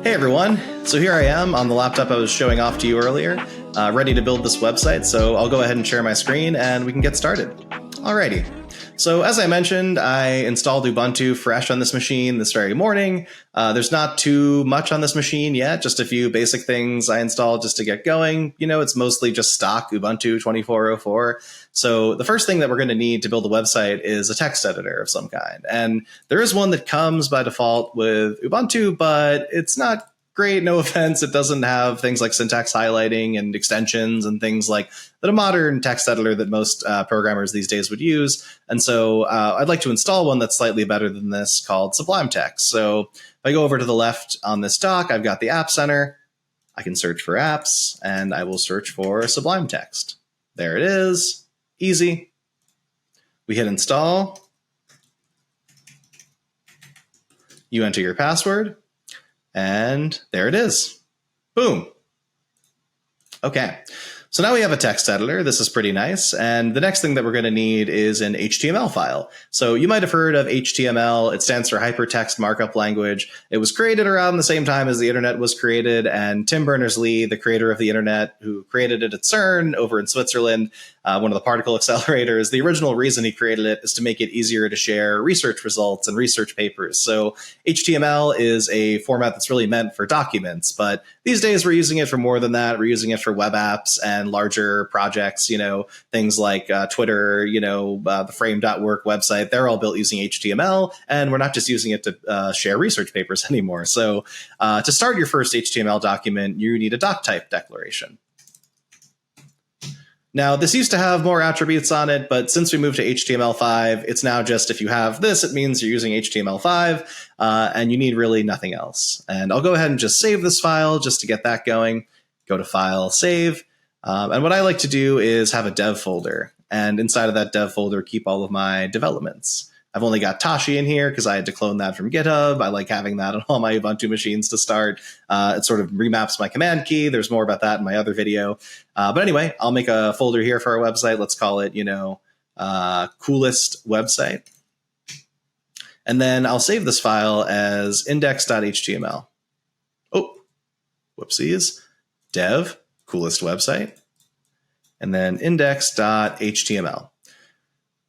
Hey everyone, so here I am on the laptop I was showing off to you earlier, ready to build this website, so I'll go ahead and share my screen and we can get started. Alrighty, so as I mentioned, I installed Ubuntu fresh on this machine this very morning. There's not too much on this machine yet, just a few basic things I installed just to get going. You know, it's mostly just stock Ubuntu 2404. So the first thing that we're going to need to build a website is a text editor of some kind. And there is one that comes by default with Ubuntu, but it's not great. No offense. It doesn't have things like syntax highlighting and extensions and things like that a modern text editor that most programmers these days would use. And so I'd like to install one that's slightly better than this called Sublime Text. So if I go over to the left on this dock, I've got the App Center. I can search for apps and I will search for Sublime Text. There it is. Easy. We hit install. You enter your password, and there it is. Boom. Okay. So now we have a text editor. This is pretty nice. And the next thing that we're going to need is an HTML file. So you might have heard of HTML. It stands for Hypertext Markup Language. It was created around the same time as the internet was created. And Tim Berners-Lee, the creator of the internet, who created it at CERN over in Switzerland, one of the particle accelerators, the original reason he created it is to make it easier to share research results and research papers. So HTML is a format that's really meant for documents. But these days we're using it for more than that. We're using it for web apps and larger projects, you know, things like Twitter, you know, the frame.work website. They're all built using HTML. And we're not just using it to share research papers anymore. So to start your first HTML document, you need a doc type declaration. Now, this used to have more attributes on it, but since we moved to HTML5, it's now just if you have this, it means you're using HTML5, and you need really nothing else. And I'll go ahead and just save this file just to get that going. Go to File, Save. And what I like to do is have a dev folder, and inside of that dev folder, keep all of my developments. I've only got Tashi in here because I had to clone that from GitHub. I like having that on all my Ubuntu machines to start. It sort of remaps my command key. There's more about that in my other video. But anyway, I'll make a folder here for our website. Let's call it, you know, coolest website. And then I'll save this file as index.html. Oh, whoopsies. Dev, coolest website. And then index.html.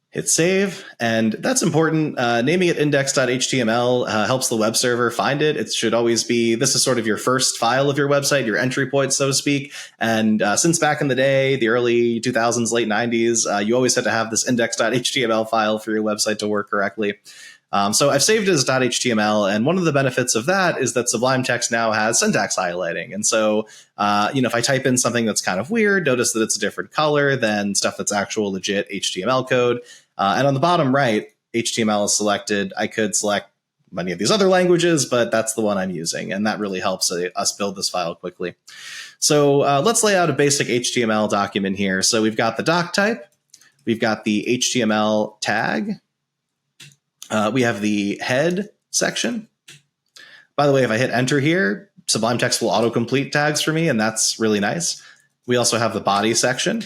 Hit save, and that's important. Naming it index.html helps the web server find it. It should always be, this is sort of your first file of your website, your entry point, so to speak. And since back in the day, the early 2000s, late 90s, you always had to have this index.html file for your website to work correctly. So I've saved it as .html, and one of the benefits of that is that Sublime Text now has syntax highlighting. And so, you know, if I type in something that's kind of weird, notice that it's a different color than stuff that's actual legit HTML code. And on the bottom right, HTML is selected. I could select many of these other languages, but that's the one I'm using, and that really helps us build this file quickly. So let's lay out a basic HTML document here. So we've got the doc type. We've got the HTML tag. We have the head section. By the way, if I hit enter here, Sublime Text will autocomplete tags for me, and that's really nice. We also have the body section.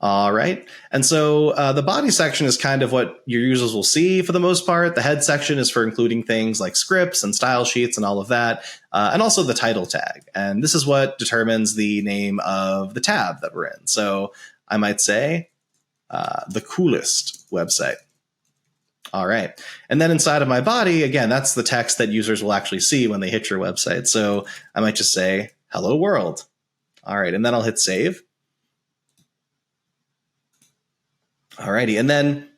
All right. And so the body section is kind of what your users will see for the most part. The head section is for including things like scripts and style sheets and all of that, and also the title tag. And this is what determines the name of the tab that we're in. So I might say the coolest website. All right. And then inside of my body, again, that's the text that users will actually see when they hit your website. So I might just say, hello world. All right. And then I'll hit save. All righty. And then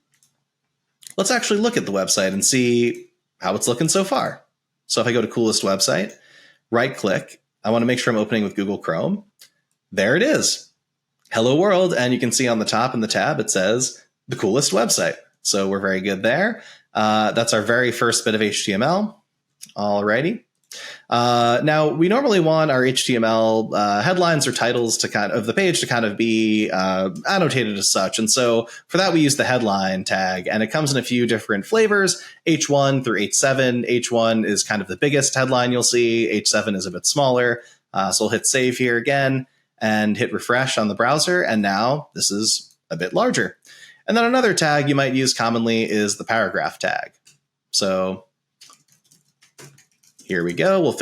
let's actually look at the website and see how it's looking so far. So if I go to coolest website, right click, I want to make sure I'm opening with Google Chrome. There it is. Hello world. And you can see on the top in the tab, it says the coolest website. So we're very good there. That's our very first bit of HTML. All righty. Now, we normally want our HTML headlines or titles to of the page to kind of be annotated as such. And so for that, we use the headline tag, and it comes in a few different flavors, H1 through H7. H1 is kind of the biggest headline you'll see. H7 is a bit smaller. So we'll hit save here again and hit refresh on the browser. And now this is a bit larger. And then another tag you might use commonly is the paragraph tag. So Here we go. We'll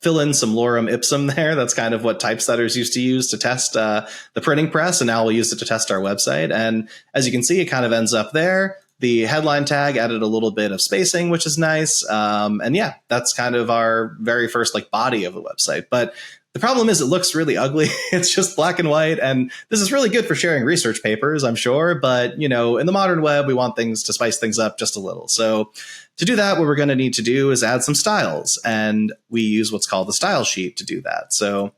fill in some lorem ipsum there. That's kind of what typesetters used to use to test the printing press, and now we'll use it to test our website. And as you can see, it kind of ends up there. The headline tag added a little bit of spacing, which is nice. And yeah, that's kind of our very first body of the website. But the problem is it looks really ugly. It's just black and white. And this is really good for sharing research papers, I'm sure. But, in the modern web, we want things to spice things up just a little. So to do that, what we're going to need to do is add some styles. And we use what's called the style sheet to do that. So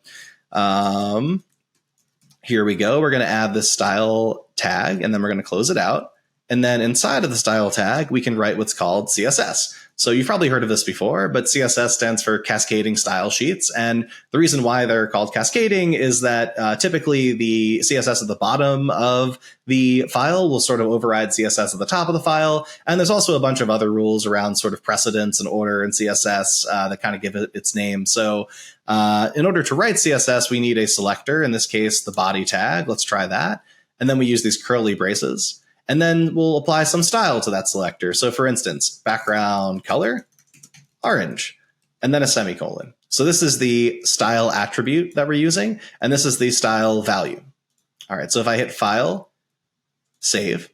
here we go. We're going to add this style tag, and then we're going to close it out. And then inside of the style tag, we can write what's called CSS. So you've probably heard of this before, but CSS stands for cascading style sheets. And the reason why they're called cascading is that typically the CSS at the bottom of the file will sort of override CSS at the top of the file. And there's also a bunch of other rules around sort of precedence and order in CSS that kind of give it its name. So in order to write CSS, we need a selector, in this case, the body tag. Let's try that. And then we use these curly braces. And then we'll apply some style to that selector. So for instance, background color, orange, and then a semicolon. So this is the style attribute that we're using, and this is the style value. All right, so if I hit File, Save,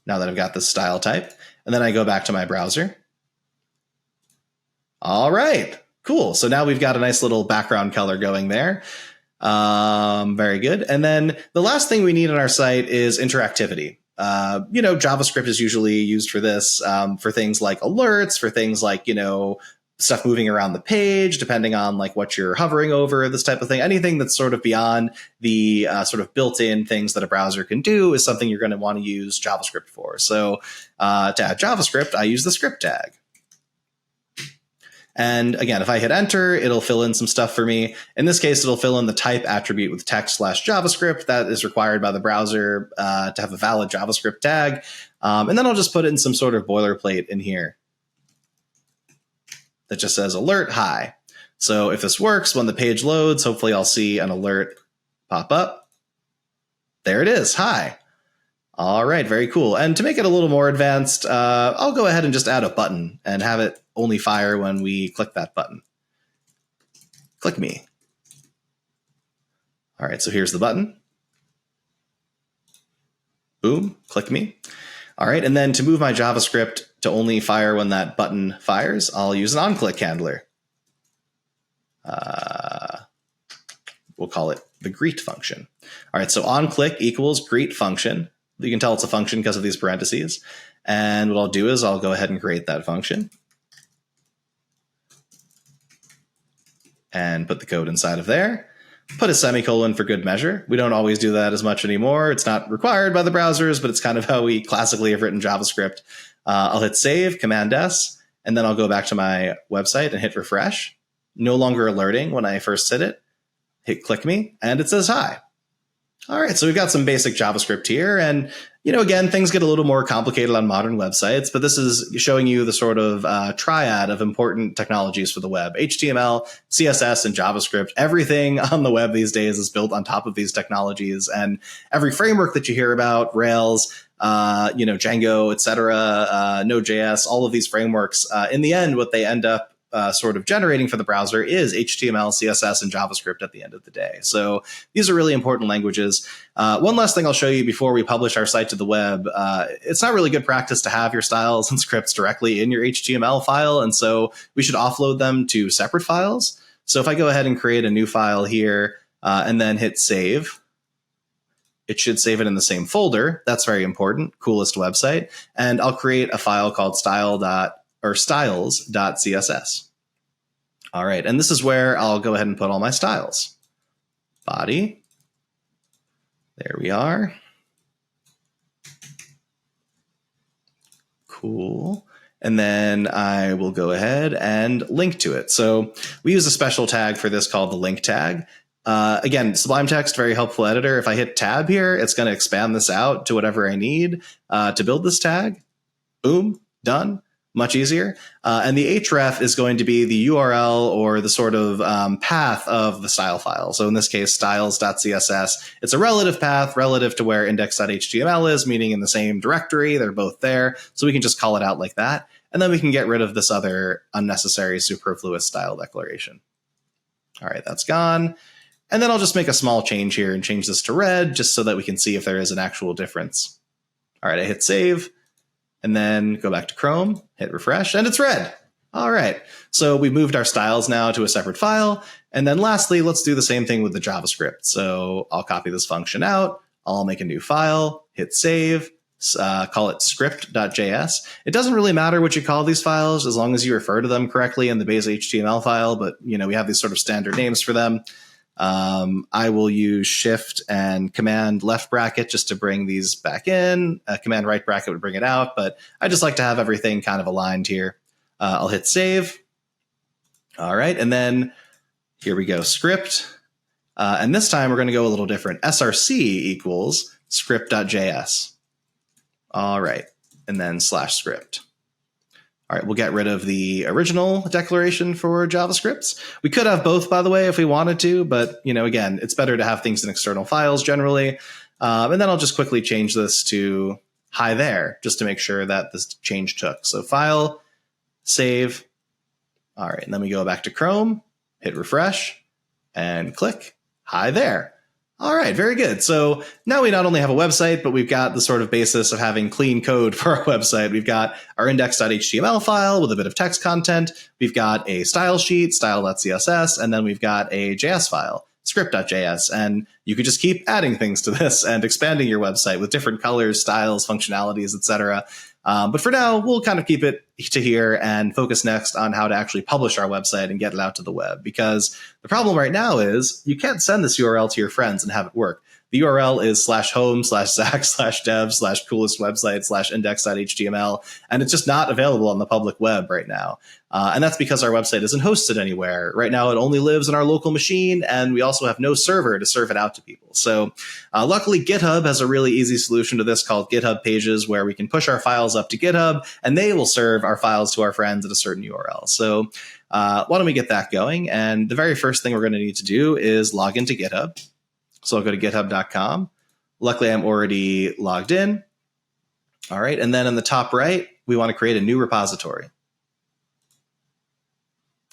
now that I've got this style type, and then I go back to my browser. All right, cool. So now we've got a nice little background color going there. Very good. And then the last thing we need on our site is interactivity. JavaScript is usually used for this, for things like alerts, for things like, stuff moving around the page, depending on what you're hovering over, this type of thing. Anything that's sort of beyond the sort of built-in things that a browser can do is something you're going to want to use JavaScript for. So to add JavaScript, I use the script tag. And again, if I hit enter, it'll fill in some stuff for me. In this case, it'll fill in the type attribute with text/JavaScript that is required by the browser to have a valid JavaScript tag. And then I'll just put in some sort of boilerplate in here that just says alert hi. So if this works, when the page loads, hopefully I'll see an alert pop up. There it is. Hi. All right. Very cool. And to make it a little more advanced, I'll go ahead and just add a button and have it only fire when we click that button. Click me. All right, so here's the button. Boom, click me. All right, and then to move my JavaScript to only fire when that button fires, I'll use an onClick handler. We'll call it the greet function. All right, so onClick equals greet function. You can tell it's a function because of these parentheses. And what I'll do is I'll go ahead and create that function and put the code inside of there. Put a semicolon for good measure. We don't always do that as much anymore. It's not required by the browsers, but it's kind of how we classically have written JavaScript. I'll hit save, Command S, and then I'll go back to my website and hit refresh. No longer alerting when I first hit it. Hit click me, and it says hi. All right, so we've got some basic JavaScript here. And, again, things get a little more complicated on modern websites, but this is showing you the sort of triad of important technologies for the web. HTML, CSS, and JavaScript. Everything on the web these days is built on top of these technologies. And every framework that you hear about, Rails, Django, etc., Node.js, all of these frameworks, in the end, what they end up sort of generating for the browser is HTML, CSS, and JavaScript at the end of the day. So these are really important languages. One last thing I'll show you before we publish our site to the web. It's not really good practice to have your styles and scripts directly in your HTML file, and so we should offload them to separate files. So if I go ahead and create a new file here and then hit save, it should save it in the same folder. That's very important. Coolest website. And I'll create a file called styles.css. All right, and this is where I'll go ahead and put all my styles. Body. There we are. Cool. And then I will go ahead and link to it. So we use a special tag for this called the link tag. Again, Sublime Text, very helpful editor. If I hit tab here, it's going to expand this out to whatever I need to build this tag. Boom, done. Much easier. And the href is going to be the URL or the sort of path of the style file. So in this case, styles.css. It's a relative path relative to where index.html is, meaning in the same directory. They're both there. So we can just call it out like that. And then we can get rid of this other unnecessary superfluous style declaration. All right, that's gone. And then I'll just make a small change here and change this to red just so that we can see if there is an actual difference. All right, I hit save and then go back to Chrome, hit refresh, and it's red. All right, so we moved our styles now to a separate file. And then lastly, let's do the same thing with the JavaScript. So I'll copy this function out. I'll make a new file, hit save, call it script.js. It doesn't really matter what you call these files as long as you refer to them correctly in the base HTML file, but we have these sort of standard names for them. I will use shift and command left bracket just to bring these back in. Command right bracket would bring it out, but I just like to have everything kind of aligned here. I'll hit save. All right, and then here we go, script. And this time we're going to go a little different. src equals script.js. All right, and then /script. All right, we'll get rid of the original declaration for JavaScript. We could have both, by the way, if we wanted to, but again, it's better to have things in external files generally. And then I'll just quickly change this to hi there, just to make sure that this change took. So file, save. All right, and then we go back to Chrome, hit refresh, and click hi there. All right, very good. So now we not only have a website, but we've got the sort of basis of having clean code for our website. We've got our index.html file with a bit of text content. We've got a style sheet, style.css, and then we've got a JS file, script.js. And you could just keep adding things to this and expanding your website with different colors, styles, functionalities, etc. But for now, we'll kind of keep it to here and focus next on how to actually publish our website and get it out to the web. Because the problem right now is you can't send this URL to your friends and have it work. The URL is /home/Zach/dev/coolest website/index.html, and it's just not available on the public web right now. And that's because our website isn't hosted anywhere. Right now, it only lives on our local machine, and we also have no server to serve it out to people. So luckily, GitHub has a really easy solution to this called GitHub Pages, where we can push our files up to GitHub, and they will serve our files to our friends at a certain URL. So why don't we get that going? And the very first thing we're going to need to do is log into GitHub. So I'll go to github.com. Luckily, I'm already logged in. All right. And then in the top right, we want to create a new repository.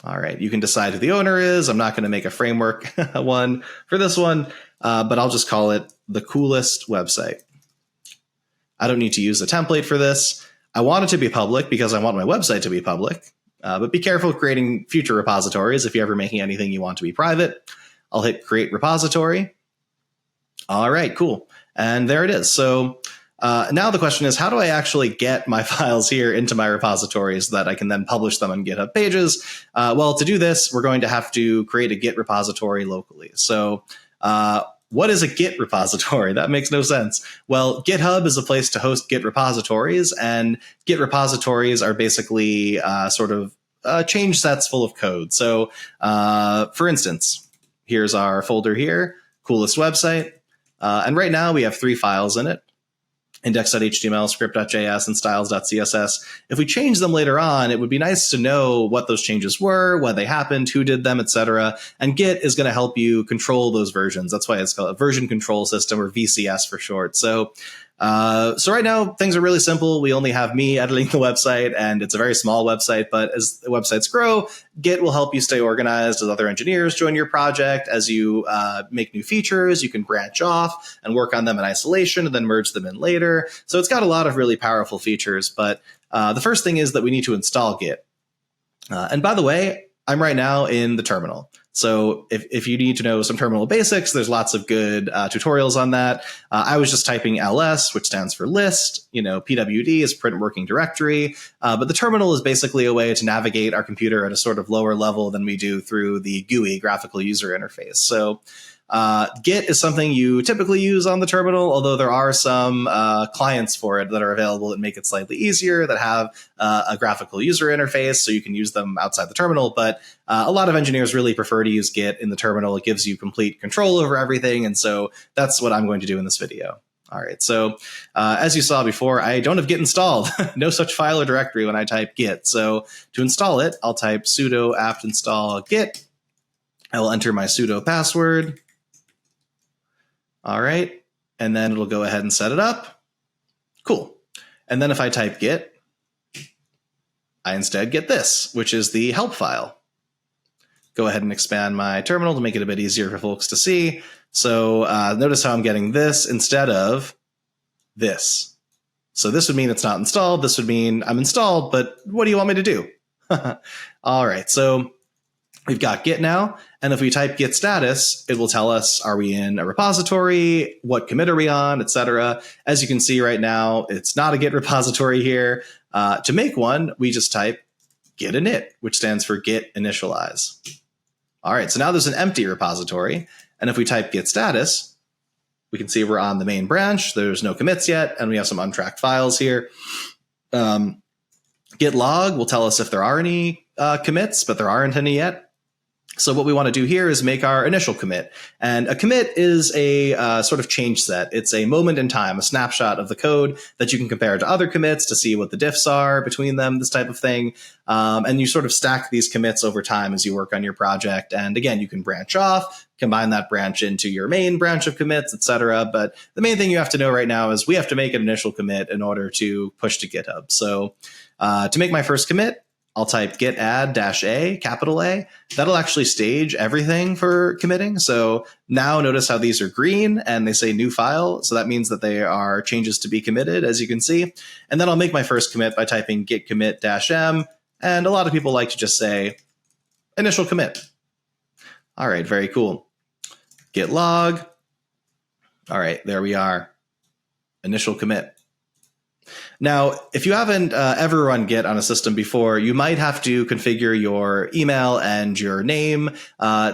All right. You can decide who the owner is. I'm not going to make a framework one for this one, but I'll just call it the coolest website. I don't need to use a template for this. I want it to be public because I want my website to be public. But be careful creating future repositories if you're ever making anything you want to be private. I'll hit create repository. All right, cool. And there it is. So now the question is, how do I actually get my files here into my repositories so that I can then publish them on GitHub Pages? Well, to do this, we're going to have to create a Git repository locally. So what is a Git repository? That makes no sense. Well, GitHub is a place to host Git repositories, and Git repositories are basically sort of change sets full of code. So for instance, here's our folder here, coolest website. And right now we have 3 files in it, index.html, script.js, and styles.css. If we change them later on, it would be nice to know what those changes were, when they happened, who did them, etc. And Git is going to help you control those versions. That's why it's called a version control system, or VCS for short. So right now, things are really simple. We only have me editing the website, and it's a very small website. But as the websites grow, Git will help you stay organized as other engineers join your project. As you make new features, you can branch off and work on them in isolation and then merge them in later. So it's got a lot of really powerful features. But the first thing is that we need to install Git. And by the way, I'm right now in the terminal. So if you need to know some terminal basics, there's lots of good tutorials on that. I was just typing ls, which stands for list. PWD is print working directory. But the terminal is basically a way to navigate our computer at a sort of lower level than we do through the GUI, graphical user interface. So Git is something you typically use on the terminal, although there are some clients for it that are available that make it slightly easier, that have a graphical user interface, so you can use them outside the terminal. But a lot of engineers really prefer to use Git in the terminal. It gives you complete control over everything, and so that's what I'm going to do in this video. All right, so as you saw before, I don't have Git installed. No such file or directory when I type Git. So to install it, I'll type sudo apt install Git. I will enter my sudo password. All right, and then it'll go ahead and set it up. Cool. And then if I type git, I instead get this, which is the help file. Go ahead and expand my terminal to make it a bit easier for folks to see. So notice how I'm getting this instead of this. So this would mean it's not installed. This would mean I'm installed, but what do you want me to do? All right, so we've got Git now. And if we type Git status, it will tell us, are we in a repository? What commit are we on, etc. As you can see right now, it's not a Git repository here. To make one, we just type git init, which stands for git initialize. All right, so now there's an empty repository. And if we type git status, we can see we're on the main branch. There's no commits yet, and we have some untracked files here. Git log will tell us if there are any commits, but there aren't any yet. So what we want to do here is make our initial commit. And a commit is a sort of change set. It's a moment in time, a snapshot of the code that you can compare to other commits to see what the diffs are between them, this type of thing. And you sort of stack these commits over time as you work on your project. And again, you can branch off, combine that branch into your main branch of commits, etc. But the main thing you have to know right now is we have to make an initial commit in order to push to GitHub. So to make my first commit, I'll type git add -a, capital A. That'll actually stage everything for committing. So now notice how these are green and they say new file. So that means that they are changes to be committed, as you can see. And then I'll make my first commit by typing git commit -m. And a lot of people like to just say initial commit. All right, very cool. Git log. All right, there we are. Initial commit. Now, if you haven't ever run Git on a system before, you might have to configure your email and your name.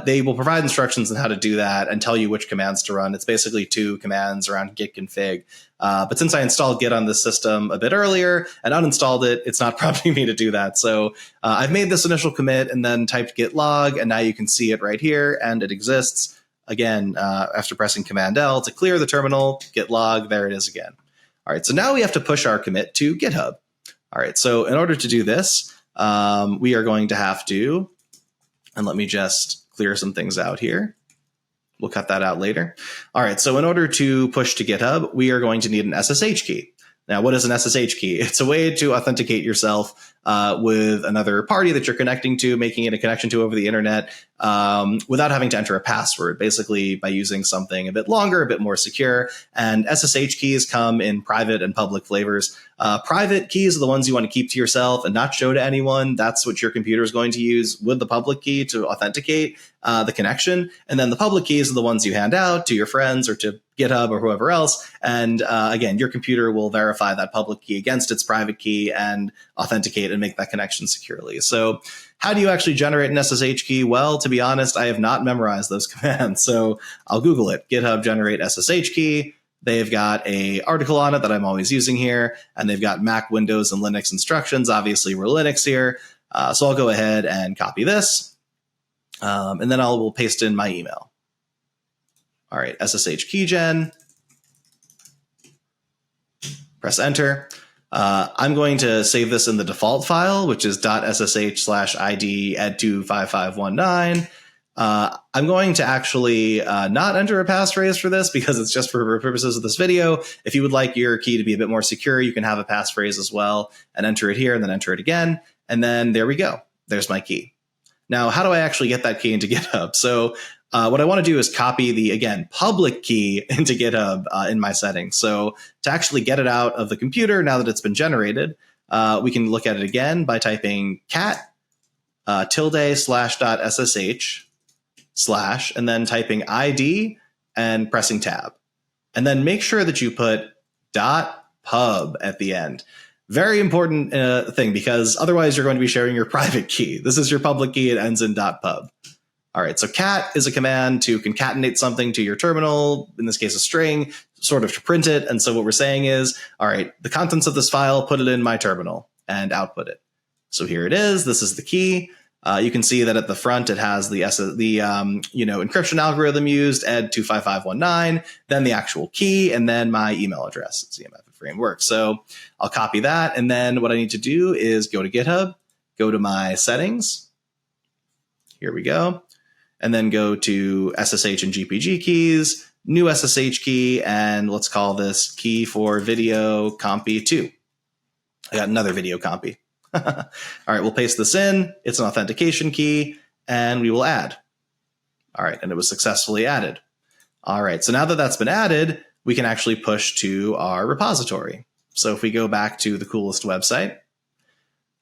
They will provide instructions on how to do that and tell you which commands to run. It's basically 2 commands around git config. But since I installed Git on this system a bit earlier and uninstalled it, it's not prompting me to do that. So I've made this initial commit and then typed git log, and now you can see it right here, and it exists. Again, after pressing Command L to clear the terminal, git log, there it is again. All right, so now we have to push our commit to GitHub. All right, so in order to do this, we are going to have to, and let me just clear some things out here. We'll cut that out later. All right, so in order to push to GitHub, we are going to need an SSH key. Now, what is an SSH key? It's a way to authenticate yourself with another party that you're connecting to, making it a connection to over the internet without having to enter a password, basically by using something a bit longer, a bit more secure. And SSH keys come in private and public flavors. Private keys are the ones you want to keep to yourself and not show to anyone. That's what your computer is going to use with the public key to authenticate the connection. And then the public keys are the ones you hand out to your friends or to GitHub or whoever else. And again, your computer will verify that public key against its private key and authenticate and make that connection securely. So how do you actually generate an SSH key? Well, to be honest, I have not memorized those commands. So I'll Google it. GitHub generate SSH key. They've got an article on it that I'm always using here. And they've got Mac, Windows, and Linux instructions. Obviously, we're Linux here. So I'll go ahead and copy this. And then we'll paste in my email. All right, SSH keygen. Press enter. I'm going to save this in the default file, which is .ssh/id ed25519. I'm going to actually not enter a passphrase for this because it's just for purposes of this video. If you would like your key to be a bit more secure, you can have a passphrase as well and enter it here and then enter it again. And then there we go. There's my key. Now, how do I actually get that key into GitHub? So what I want to do is copy the, again, public key into GitHub in my settings. So to actually get it out of the computer, now that it's been generated, we can look at it again by typing cat ~/.ssh/ and then typing ID and pressing tab. And then make sure that you put .pub at the end. Very important thing, because otherwise you're going to be sharing your private key. This is your public key. It ends in .pub. All right, so cat is a command to concatenate something to your terminal, in this case a string, sort of to print it. And so what we're saying is, all right, the contents of this file, put it in my terminal and output it. So here it is. This is the key. You can see that at the front it has the encryption algorithm used, ed25519, then the actual key, and then my email address. It's CMF framework. So I'll copy that, and then what I need to do is go to GitHub, go to my settings. Here we go. And then go to SSH and GPG keys, new SSH key, and let's call this key for video compy 2. I got another video compy. All right, we'll paste this in. It's an authentication key, and we will add. All right, and it was successfully added. All right, so now that that's been added, we can actually push to our repository. So if we go back to the coolest website,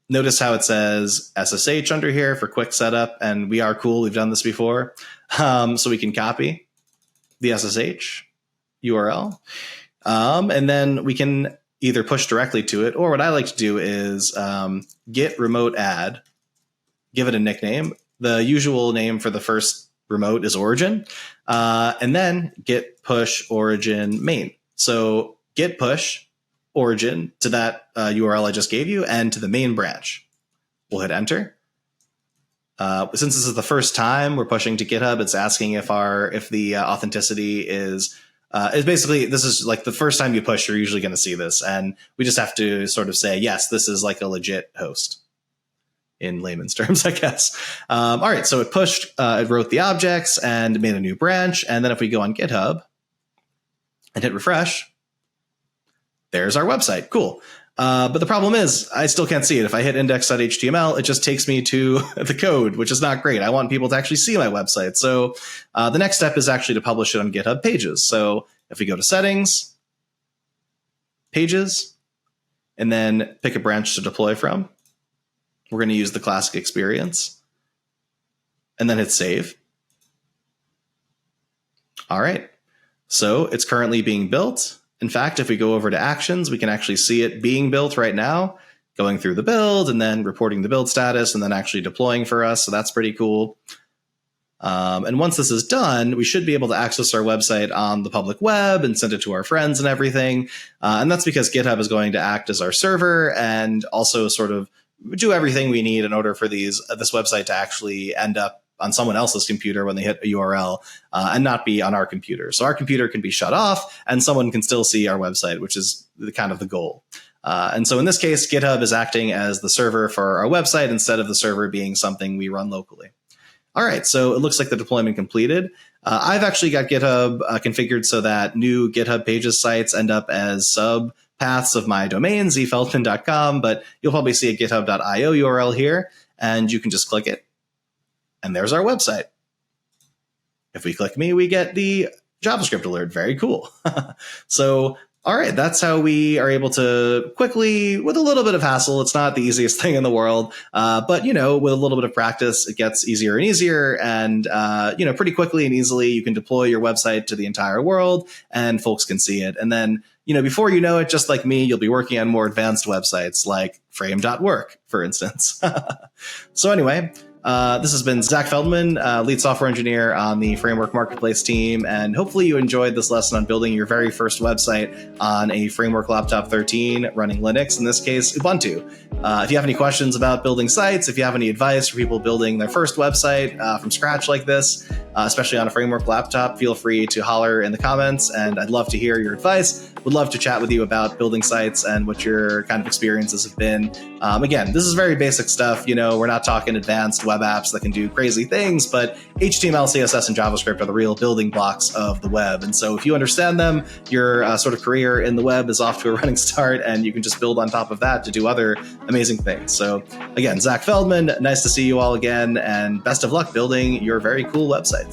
notice how it says SSH under here for quick setup, and we are cool. We've done this before. So we can copy the SSH URL, and then we can either push directly to it, or what I like to do is git remote add, give it a nickname. The usual name for the first remote is origin, and then git push origin main. So git push origin to that URL I just gave you and to the main branch. We'll hit enter. Since this is the first time we're pushing to GitHub, it's asking if the authenticity is basically, this is like the first time you push, you're usually going to see this. And we just have to sort of say, yes, this is like a legit host in layman's terms, I guess. All right, so it pushed, it wrote the objects and made a new branch. And then if we go on GitHub and hit refresh, there's our website. Cool. But the problem is I still can't see it. If I hit index.html, it just takes me to the code, which is not great. I want people to actually see my website. So the next step is actually to publish it on GitHub Pages. So if we go to settings, pages, and then pick a branch to deploy from, we're going to use the classic experience and then hit save. All right. So it's currently being built. In fact, if we go over to actions, we can actually see it being built right now, going through the build and then reporting the build status and then actually deploying for us. So that's pretty cool. And once this is done, we should be able to access our website on the public web and send it to our friends and everything. And that's because GitHub is going to act as our server and also sort of do everything we need in order for this website to actually end up on someone else's computer when they hit a URL and not be on our computer. So our computer can be shut off and someone can still see our website, which is kind of the goal. And so in this case, GitHub is acting as the server for our website instead of the server being something we run locally. All right, so it looks like the deployment completed. I've actually got GitHub configured so that new GitHub Pages sites end up as sub paths of my domain, zfeldman.com, but you'll probably see a github.io URL here, and you can just click it. And there's our website. If we click me, we get the JavaScript alert. Very cool. So, all right, that's how we are able to quickly, with a little bit of hassle, it's not the easiest thing in the world, but, with a little bit of practice, it gets easier and easier. And, pretty quickly and easily, you can deploy your website to the entire world and folks can see it. And then, before you know it, just like me, you'll be working on more advanced websites like frame.work, for instance. So anyway, this has been Zach Feldman, lead software engineer on the Framework Marketplace team, and hopefully you enjoyed this lesson on building your very first website on a Framework Laptop 13 running Linux, in this case, Ubuntu. If you have any questions about building sites, if you have any advice for people building their first website from scratch like this, especially on a Framework laptop, feel free to holler in the comments, and I'd love to hear your advice. Would love to chat with you about building sites and what your kind of experiences have been. Again, this is very basic stuff. We're not talking advanced web apps that can do crazy things, but HTML, CSS, and JavaScript are the real building blocks of the web. And so if you understand them, your sort of career in the web is off to a running start, and you can just build on top of that to do other amazing things. So again, Zach Feldman, nice to see you all again, and best of luck building your very cool websites.